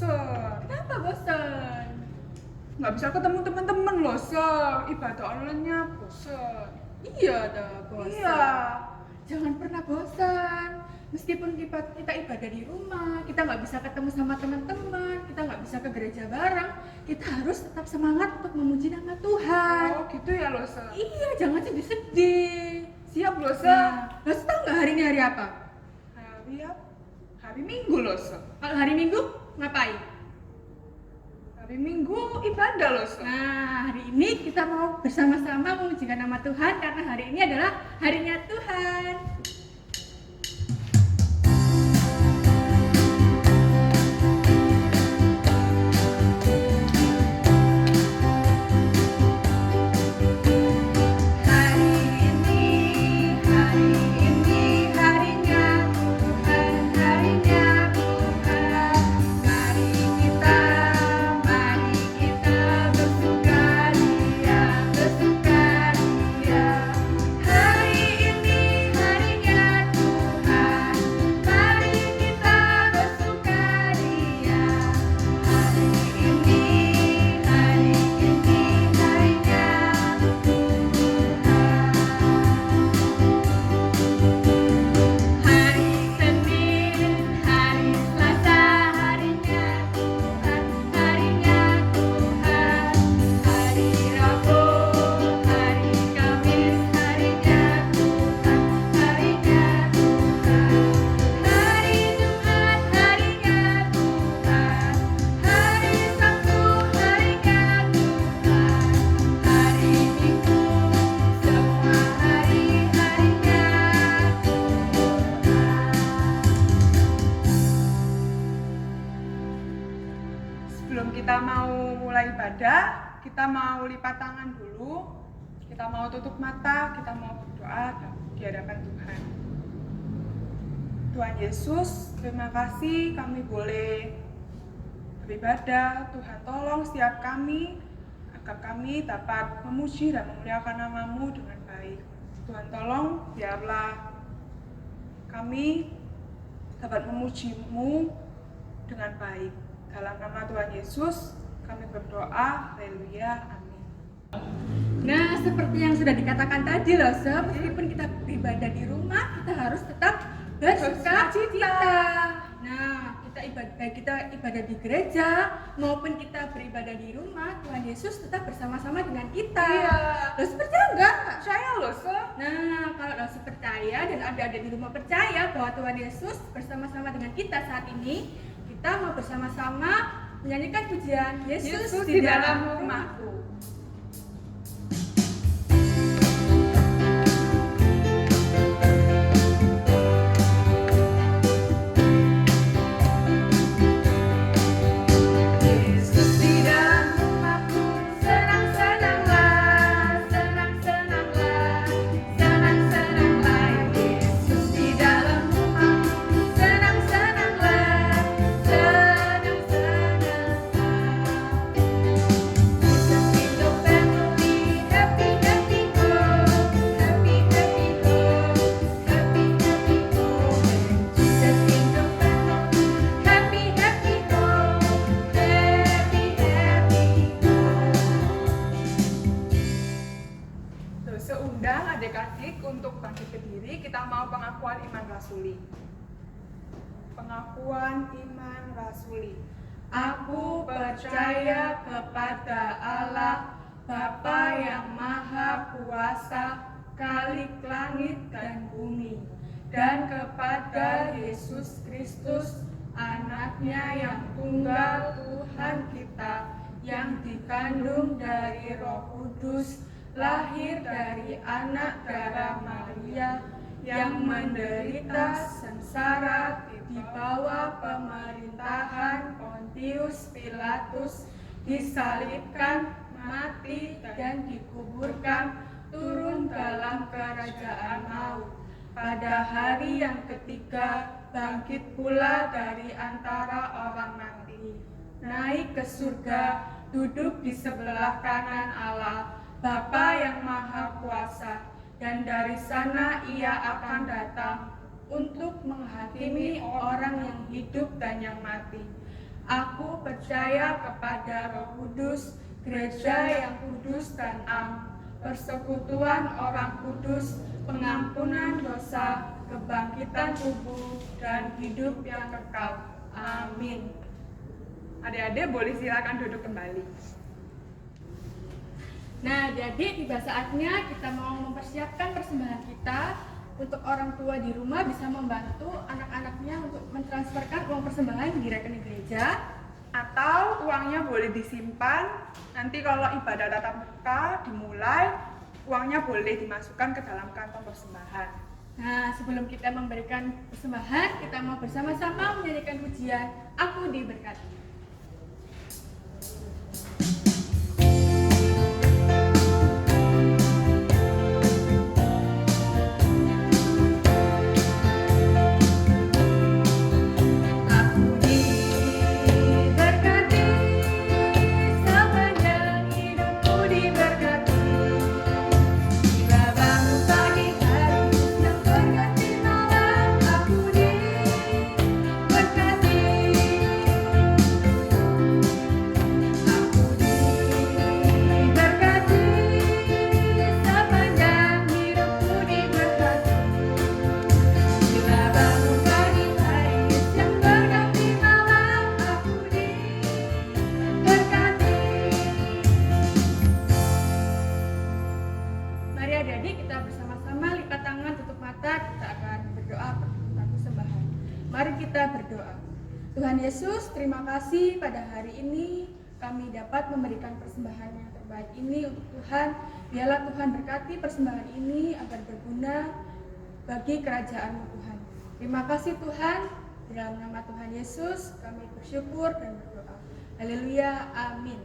bosen. Kenapa bosan? Nggak bisa ketemu teman-teman loh, Sir. Ibadah online-nya bosen. Iya dah bosan. Iya. Jangan pernah bosan. Meskipun kita ibadah di rumah, kita nggak bisa ketemu sama teman-teman, kita nggak bisa ke gereja bareng, kita harus tetap semangat untuk memuji nama Tuhan. Oh gitu ya loh, Sir. Iya, jangan sedih-sedih. Siap loh, Sir. Nah, lo tahu nggak hari ini hari apa? Hari Minggu loh, Sir. Kalau hari Minggu ngapain? Hari Minggu ibadah loh, Sir. Nah, hari ini kita mau bersama-sama memujikan nama Tuhan karena hari ini adalah harinya Tuhan. Sebelum kita mau mulai ibadah, kita mau lipat tangan dulu. Kita mau tutup mata, kita mau berdoa di hadapan Tuhan. Tuhan Yesus, terima kasih kami boleh beribadah. Tuhan tolong setiap kami agar kami dapat memuji dan memuliakan nama-Mu dengan baik. Tuhan tolong biarlah kami dapat memuji-Mu dengan baik. Dalam nama Tuhan Yesus, kami berdoa. Haleluya. Amin. Nah, seperti yang sudah dikatakan tadi loh, meskipun kita beribadah di rumah, kita harus tetap bersukacita. Nah, kita ibadah di gereja maupun kita beribadah di rumah, Tuhan Yesus tetap bersama-sama dengan kita. Iya. Lo percaya nggak? Percaya loh, Sir. Nah, kalau lo percaya dan ada di rumah percaya bahwa Tuhan Yesus bersama-sama dengan kita saat ini, kita mau bersama-sama menyanyikan pujian Yesus di dalam rumahku. Seundang adik-adik untuk bangkit berdiri, kita mau pengakuan iman rasuli. Pengakuan iman rasuli. Aku percaya kepada Allah, Bapa yang Maha Kuasa, Khalik langit dan bumi, dan kepada Yesus Kristus, Anaknya yang tunggal Tuhan kita, yang dikandung dari Roh Kudus, lahir dari anak darah Maria, yang menderita sengsara di bawah pemerintahan Pontius Pilatus, disalibkan, mati, dan dikuburkan, turun dalam kerajaan maut. Pada hari yang ketiga, bangkit pula dari antara orang mati, naik ke surga, duduk di sebelah kanan Allah, Bapa yang Maha Kuasa, dan dari sana Ia akan datang untuk menghakimi orang yang hidup dan yang mati. Aku percaya kepada Roh Kudus, gereja yang kudus dan am, persekutuan orang kudus, pengampunan dosa, kebangkitan tubuh, dan hidup yang kekal. Amin. Adik-adik boleh silakan duduk kembali. Nah, jadi tiba saatnya kita mau mempersiapkan persembahan kita. Untuk orang tua di rumah bisa membantu anak-anaknya untuk mentransferkan uang persembahan di rekening gereja. Atau uangnya boleh disimpan, nanti kalau ibadah tatap muka dimulai, uangnya boleh dimasukkan ke dalam kantong persembahan. Nah, sebelum kita memberikan persembahan, kita mau bersama-sama menyanyikan pujian Aku Diberkati. Tuhan Yesus, terima kasih pada hari ini kami dapat memberikan persembahan yang terbaik ini untuk Tuhan. Biarlah Tuhan berkati persembahan ini agar berguna bagi kerajaan-Mu Tuhan. Terima kasih Tuhan, di dalam nama Tuhan Yesus kami bersyukur dan berdoa. Haleluya, amin.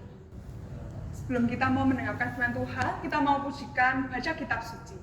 Sebelum kita mau mendengarkan firman Tuhan, kita mau pujikan baca kitab suci.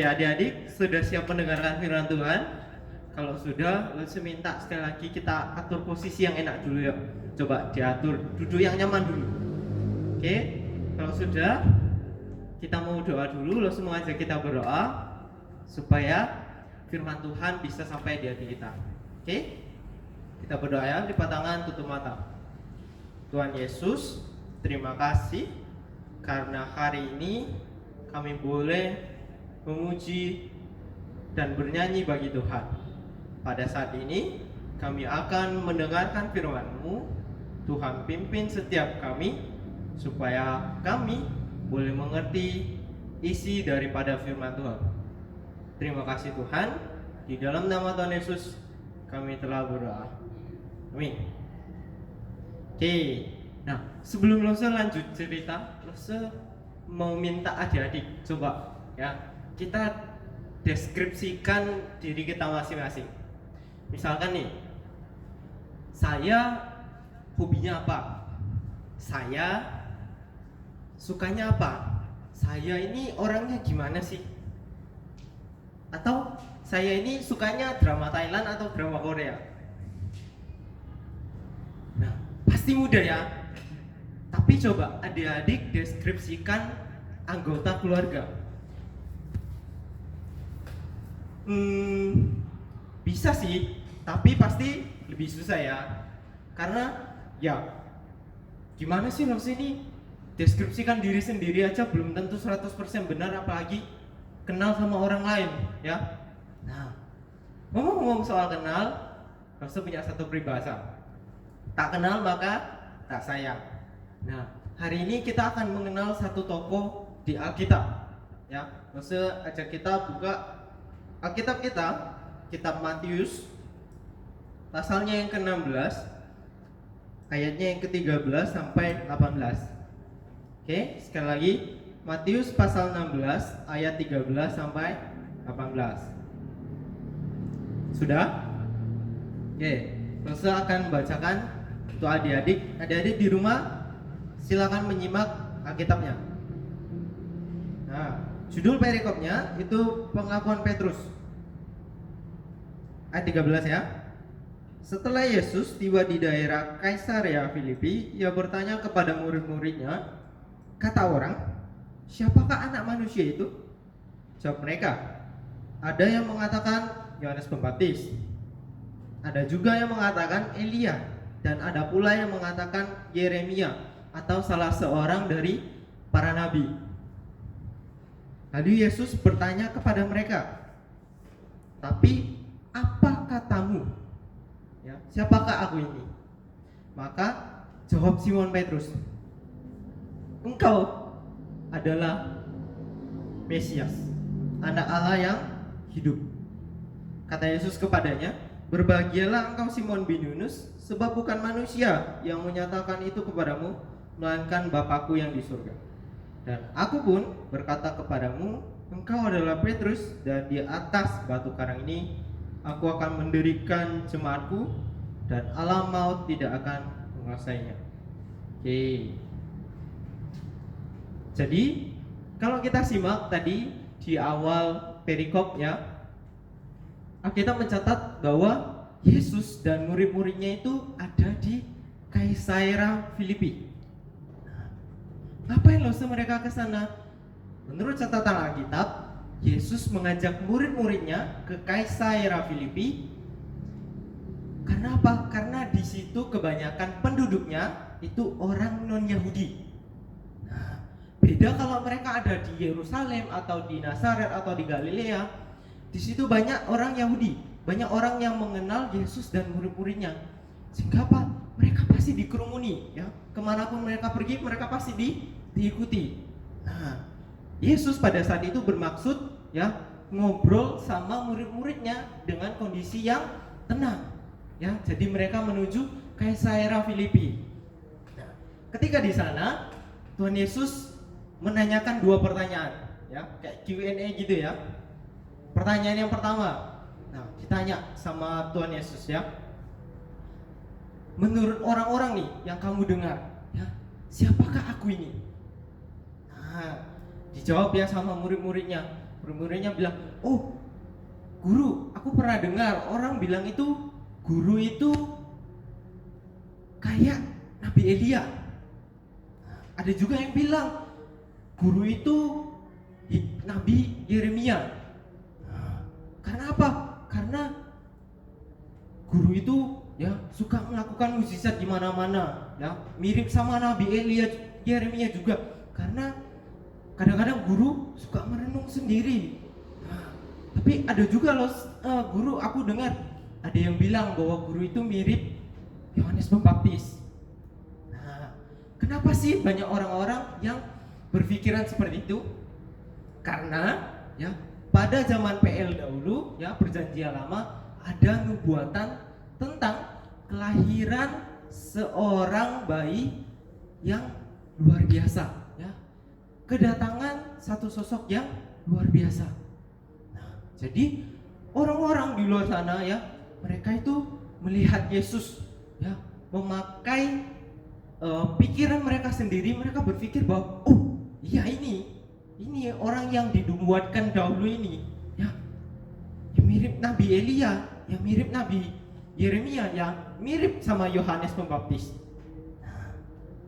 Adik-adik sudah siap mendengarkan firman Tuhan? Kalau sudah, saya minta sekali lagi kita atur posisi yang enak dulu ya. Coba diatur, duduk yang nyaman dulu. Oke, kalau sudah, kita mau doa dulu. Langsung aja kita berdoa supaya firman Tuhan bisa sampai di hati kita. Oke, kita berdoa ya, lipat tangan, tutup mata. Tuhan Yesus, terima kasih karena hari ini kami boleh memuji dan bernyanyi bagi Tuhan. Pada saat ini kami akan mendengarkan firman-Mu. Tuhan pimpin setiap kami supaya kami boleh mengerti isi daripada firman Tuhan. Terima kasih Tuhan. Di dalam nama Tuhan Yesus kami telah berdoa. Amin. Oke. Nah, sebelum Lose lanjut cerita, Lose mau minta adik-adik coba ya, kita deskripsikan diri kita masing-masing. Misalkan nih, saya hobinya apa? Saya sukanya apa? Saya ini orangnya gimana sih? Atau saya ini sukanya drama Thailand atau drama Korea? Nah, pasti mudah ya. Tapi coba adik-adik deskripsikan anggota keluarga. Bisa sih, tapi pasti lebih susah ya. Karena ya gimana sih lo sini deskripsikan diri sendiri aja belum tentu 100% benar, apalagi kenal sama orang lain ya. Nah, ngomong-ngomong soal kenal, Rosa punya satu peribahasa. Tak kenal maka tak sayang. Nah, hari ini kita akan mengenal satu tokoh di Alkitab ya. Rosa ajak kita buka Alkitab kita, kitab Matius pasalnya yang ke-16 ayatnya yang ke-13 sampai 18. Oke, sekali lagi Matius pasal 16 ayat 13 sampai 18. Sudah? Oke, Rosa akan membacakan untuk adik-adik. Adik-adik di rumah silakan menyimak Alkitabnya. Nah, judul perikopnya itu pengakuan Petrus. Ayat 13 ya. Setelah Yesus tiba di daerah Kaisarea Filipi, ia bertanya kepada murid-muridnya, kata orang, siapakah anak manusia itu? Jawab mereka, ada yang mengatakan Yohanes Pembaptis, ada juga yang mengatakan Elia, dan ada pula yang mengatakan Yeremia atau salah seorang dari para nabi. Lalu Yesus bertanya kepada mereka, tapi apa katamu? Ya, siapakah aku ini? Maka jawab Simon Petrus, engkau adalah Mesias, anak Allah yang hidup. Kata Yesus kepadanya, berbahagialah engkau Simon bin Yunus, sebab bukan manusia yang menyatakan itu kepadamu, melainkan Bapakku yang di surga. Dan aku pun berkata kepadamu, engkau adalah Petrus, dan di atas batu karang ini aku akan mendirikan jemaatku, dan alam maut tidak akan menguasainya. Oke. Jadi kalau kita simak tadi di awal perikop ya, Alkitab mencatat bahwa Yesus dan murid-muridnya itu ada di Kaisarea Filipi. Ngapain loh mereka ke sana? Menurut catatan Alkitab, Yesus mengajak murid-muridnya ke Kaisarea Filipi. Karena apa? Karena di situ kebanyakan penduduknya itu orang non-Yahudi. Nah, beda kalau mereka ada di Yerusalem atau di Nazaret atau di Galilea. Di situ banyak orang Yahudi, banyak orang yang mengenal Yesus dan murid-muridnya. Sehingga apa? Mereka pasti dikerumuni, ya. Kemanapun mereka pergi, mereka pasti diikuti. Nah, Yesus pada saat itu bermaksud ya ngobrol sama murid-muridnya dengan kondisi yang tenang. Ya, jadi mereka menuju Kaisarea Filipi. Nah, ketika di sana Tuhan Yesus menanyakan dua pertanyaan, ya kayak Q&A gitu ya. Pertanyaan yang pertama, nah ditanya sama Tuhan Yesus ya, menurut orang-orang nih yang kamu dengar, ya siapakah aku ini? Nah, dijawab ya sama murid-muridnya. Murid-muridnya bilang, oh guru, aku pernah dengar orang bilang itu guru itu kayak Nabi Elia. Ada juga yang bilang guru itu Nabi Yeremia. Karena apa? Karena guru itu ya suka melakukan mukjizat di mana-mana, ya mirip sama Nabi Elia, Yeremia juga. Karena kadang-kadang guru suka merenung sendiri. Tapi ada juga loh guru, aku dengar ada yang bilang bahwa guru itu mirip Yohanes Pembaptis. Nah, kenapa sih banyak orang-orang yang berpikiran seperti itu? Karena ya pada zaman PL dahulu ya perjanjian lama ada nubuatan tentang kelahiran seorang bayi yang luar biasa, ya. Kedatangan satu sosok yang luar biasa. Nah, jadi orang-orang di luar sana ya, mereka itu melihat Yesus ya memakai pikiran mereka sendiri. Mereka berpikir bahwa oh iya ini orang yang dinubuatkan dahulu ini ya, yang mirip Nabi Elia, yang mirip Nabi Yeremia, yang mirip sama Yohanes Pembaptis. Nah,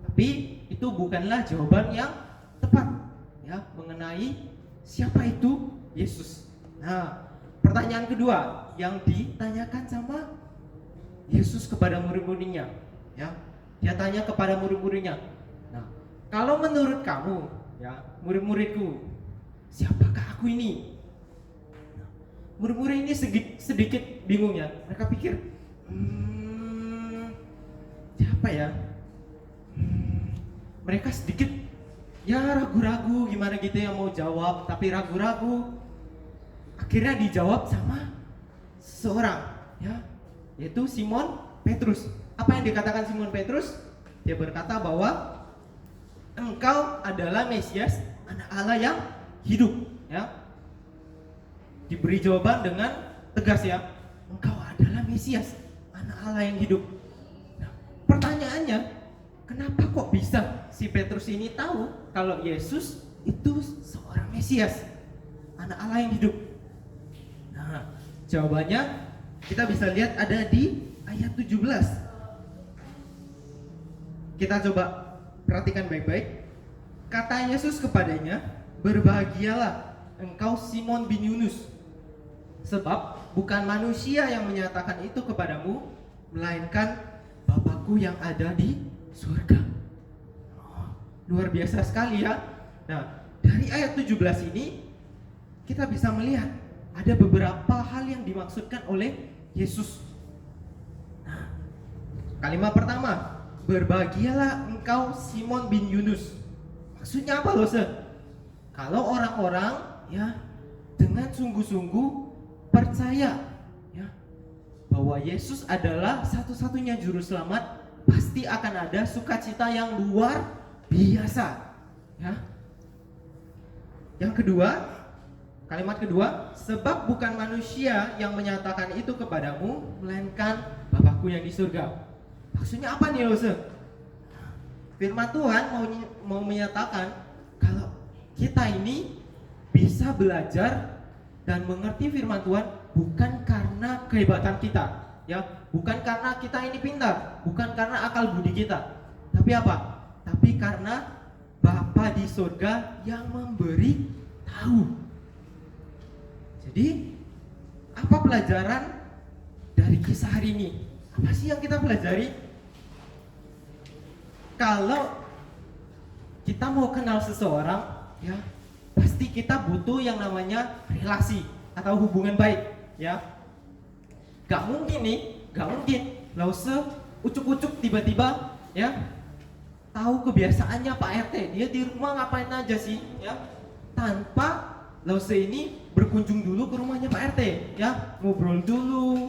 tapi itu bukanlah jawaban yang tepat ya mengenai siapa itu Yesus. Nah, pertanyaan kedua yang ditanyakan sama Yesus kepada murid-muridnya, ya, dia tanya kepada murid-muridnya. Nah, kalau menurut kamu, ya, murid-muridku, siapakah aku ini? Nah, murid-murid ini sedikit bingung ya. Mereka pikir, siapa ya? Mereka sedikit ya ragu-ragu gimana gitu ya mau jawab, tapi ragu-ragu. Akhirnya dijawab sama seseorang, ya, yaitu Simon Petrus. Apa yang dikatakan Simon Petrus? Dia berkata bahwa engkau adalah Mesias, anak Allah yang hidup, ya. Diberi jawaban dengan tegas ya, engkau adalah Mesias, anak Allah yang hidup. Nah, pertanyaannya, kenapa kok bisa si Petrus ini tahu kalau Yesus itu seorang Mesias, anak Allah yang hidup? Nah, jawabannya kita bisa lihat ada di ayat 17. Kita coba perhatikan baik-baik. Kata Yesus kepadanya, berbahagialah engkau Simon bin Yunus, sebab bukan manusia yang menyatakan itu kepadamu, melainkan Bapakku yang ada di surga. Oh, luar biasa sekali ya. Nah, dari ayat 17 ini kita bisa melihat ada beberapa hal yang dimaksudkan oleh Yesus. Nah, kalimat pertama, berbahagialah engkau Simon bin Yunus. Maksudnya apa loh, kalau orang-orang ya dengan sungguh-sungguh percaya ya bahwa Yesus adalah satu-satunya juru selamat, pasti akan ada sukacita yang luar biasa ya. Yang kedua, kalimat kedua, sebab bukan manusia yang menyatakan itu kepadamu, melainkan Bapakku yang di surga. Maksudnya apa nih, Lose? Firman Tuhan mau menyatakan kalau kita ini bisa belajar dan mengerti firman Tuhan bukan karena kehebatan kita, ya, bukan karena kita ini pintar, bukan karena akal budi kita, tapi apa? Tapi karena Bapa di surga yang memberi tahu. Jadi, apa pelajaran dari kisah hari ini? Apa sih yang kita pelajari? Kalau kita mau kenal seseorang, ya, pasti kita butuh yang namanya relasi atau hubungan baik, ya. Gak mungkin Gak usah ucuk-ucuk tiba-tiba, ya, tahu kebiasaannya Pak RT, dia di rumah ngapain aja sih, ya, tanpa Lause ini berkunjung dulu ke rumahnya Pak RT, ya, ngobrol dulu,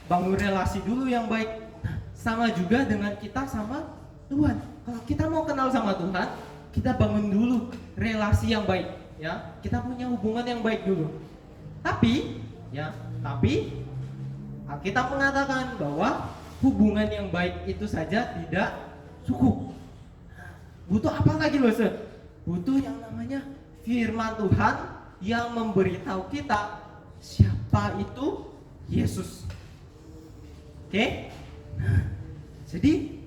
bangun relasi dulu yang baik. Nah, sama juga dengan kita sama Tuhan. Kalau kita mau kenal sama Tuhan, kita bangun dulu relasi yang baik, ya. Kita punya hubungan yang baik dulu. Tapi Alkitab mengatakan bahwa hubungan yang baik itu saja tidak cukup. Butuh apa lagi, loh, butuh yang namanya firman Tuhan yang memberitahu kita siapa itu Yesus. Oke? Nah, jadi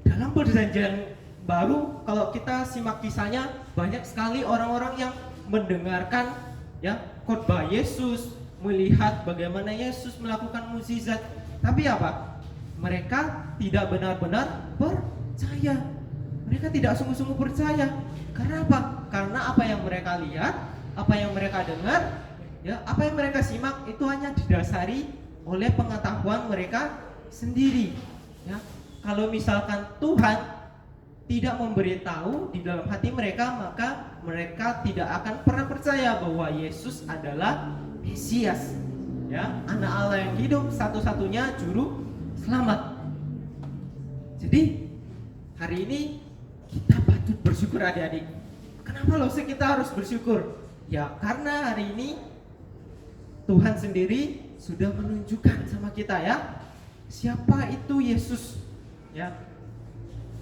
dalam perjanjian baru, kalau kita simak kisahnya, banyak sekali orang-orang yang mendengarkan ya khotbah Yesus, melihat bagaimana Yesus melakukan mukjizat, tapi apa? Mereka tidak benar-benar percaya. Mereka tidak sungguh-sungguh percaya. Karena apa? Karena apa yang mereka lihat, apa yang mereka dengar, ya, apa yang mereka simak itu hanya didasari oleh pengetahuan mereka sendiri, ya. Kalau misalkan Tuhan tidak memberitahu di dalam hati mereka, maka mereka tidak akan pernah percaya bahwa Yesus adalah Mesias, ya, anak Allah yang hidup, satu-satunya juru selamat. Jadi hari ini kita patut bersyukur, adik-adik. Kenapa loh sih kita harus bersyukur? Ya karena hari ini Tuhan sendiri sudah menunjukkan sama kita, ya, siapa itu Yesus. Ya,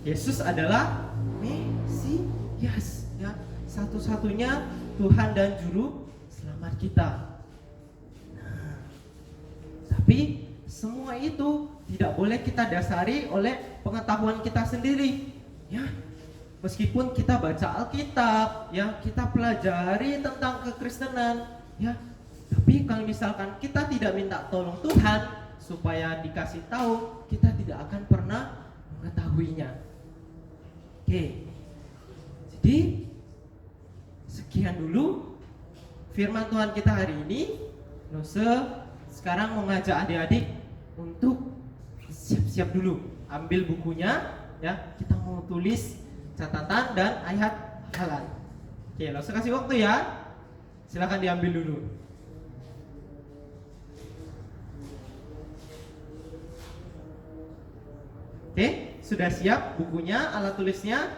Yesus adalah Mesias, ya, satu-satunya Tuhan dan juru selamat kita. Nah, tapi semua itu tidak boleh kita dasari oleh pengetahuan kita sendiri, ya. meskipun kita baca Alkitab, ya, kita pelajari tentang kekristenan, ya, tapi kalau misalkan kita tidak minta tolong Tuhan supaya dikasih tahu, kita tidak akan pernah mengetahuinya. Oke. Jadi sekian dulu firman Tuhan kita hari ini. Lose sekarang mengajak adik-adik untuk siap-siap dulu, ambil bukunya, ya, kita mau tulis catatan dan ayat hafalan. Oke, Lose kasih waktu ya. Silakan diambil dulu. Oke, sudah siap bukunya, alat tulisnya.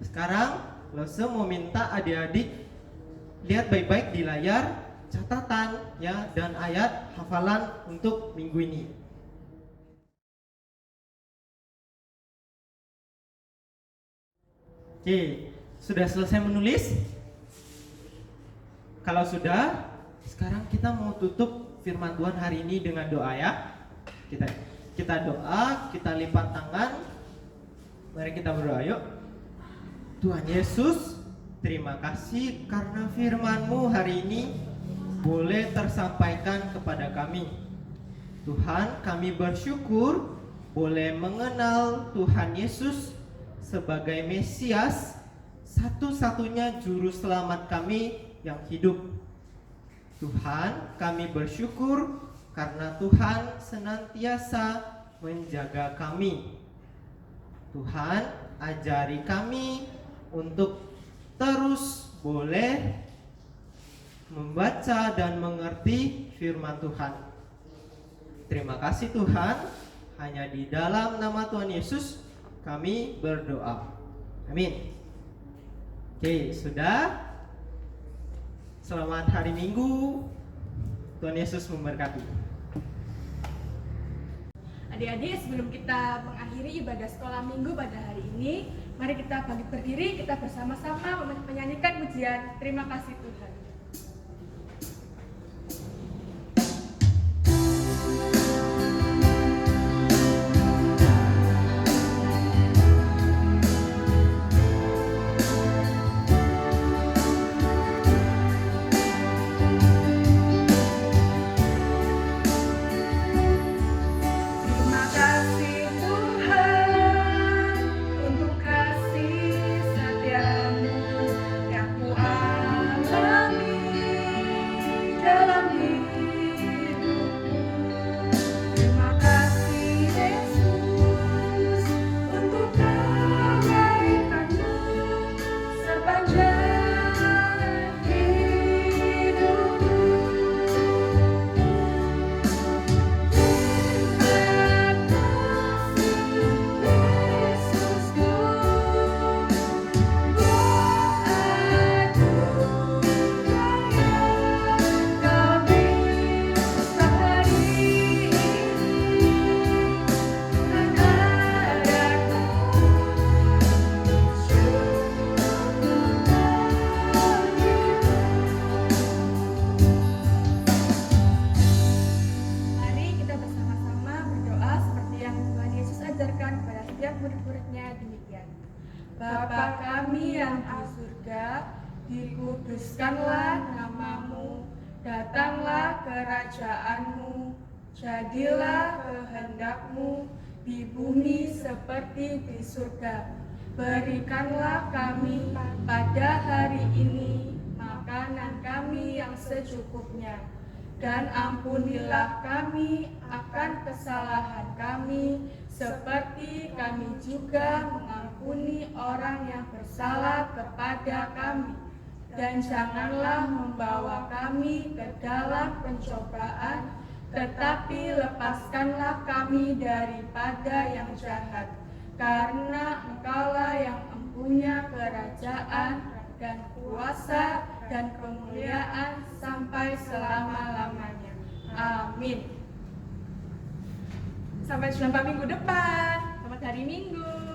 Sekarang Lose mau minta adik-adik lihat baik-baik di layar catatan, ya, dan ayat hafalan untuk minggu ini. Oke, sudah selesai menulis? Kalau sudah, sekarang kita mau tutup firman Tuhan hari ini dengan doa, ya. Kita doa, kita lipat tangan. Mari kita berdoa, yuk. Tuhan Yesus, terima kasih karena firman-Mu hari ini boleh tersampaikan kepada kami. Tuhan, kami bersyukur boleh mengenal Tuhan Yesus sebagai Mesias, satu-satunya juru selamat kami yang hidup. Tuhan, kami bersyukur karena Tuhan senantiasa menjaga kami. Tuhan, ajari kami untuk terus boleh membaca dan mengerti firman Tuhan. Terima kasih Tuhan, hanya di dalam nama Tuhan Yesus kami berdoa. Amin. Oke, sudah. Selamat hari Minggu. Tuhan Yesus memberkati. Adik-adik, sebelum kita mengakhiri ibadah sekolah minggu pada hari ini, mari kita bangkit berdiri, kita bersama-sama menyanyikan pujian Terima Kasih Tuhan. Terima kasih Tuhan untuk kasih setiamu yang ku alami dalam hidupku. Terima kasih Yesus untuk kebaikanmu sepanjang hidupku. Mari kita bersama-sama berdoa seperti yang Tuhan Yesus ajarkan kepada setiap murid-muridnya demikian. Bapa kami yang di surga, dikuduskanlah namamu, datanglah kerajaanmu, jadilah kehendakmu di bumi seperti di surga. Berikanlah kami pada hari ini makanan kami yang secukupnya, dan ampunilah kami akan kesalahan kami, seperti kami juga mengampuni orang yang bersalah kepada kami. Dan janganlah membawa kami ke dalam pencobaan, tetapi lepaskanlah kami daripada yang jahat. Karena Engkaulah yang mempunyai kerajaan dan kuasa dan kemuliaan sampai selama-lamanya. Amin. Sampai jumpa minggu depan. Selamat hari Minggu.